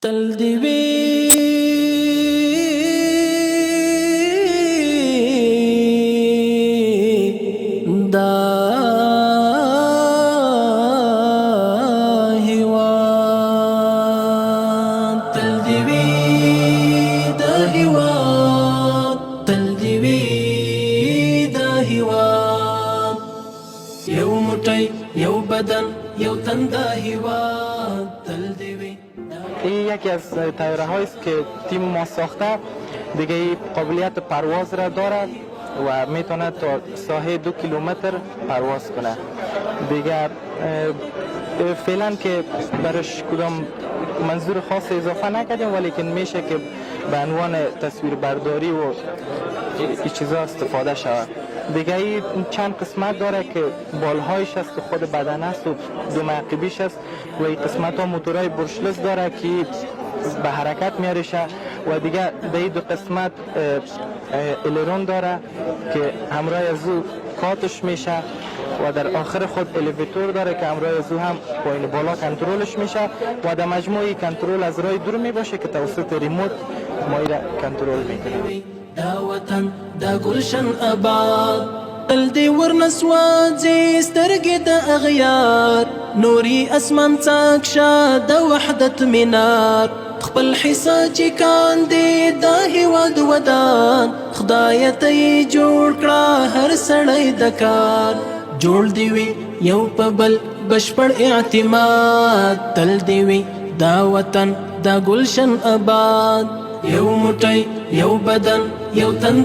تل دی وی دا هیواد، تل دی وی دا هیواد، تل دی وی دا هیواد، یو موټی یو بدن یو تن دا هیواد، تل دی وی. این یکی از طیاره هایی است که تیم ما ساخته، دیگه قابلیت پرواز را دارد و میتونه تا ساحه 2 کیلومتر پرواز کنه. دیگه فعلا که برش کدام منظور خاص اضافه نکردیم، ولی که میشه که به عنوان تصویربرداری و این چیزا استفاده شود. دیگه این چند قسمت داره که بالهایش است که خود بدن است و دو معقبیش است و این قسمت ها موتورهای برشلس داره که به حرکت میارشه و دیگه در این دو قسمت الرون داره که همراه از او کاتش میشه و در آخر خود الیویتور داره که همراه از او هم پایین بالا کنترلش میشه و در مجموعی کنترل از راه دور میباشه که توسط ریموت ما را کنترل میکنه. دا وطن دا گلشن آباد، تل دی ورنسوازی سترګې د اغیار، نوري اسمان څاکشه د وحدت مینار، خپل حصہ چې کاندې دا هیواد ودان، خدای ته یې جوړ کړه هر سړی د کار، جوړ دی وي یو په بل بشپړ اعتماد، تل دی وي دا وطن دا گلشن آباد، یو موټی یو بدن یو تن.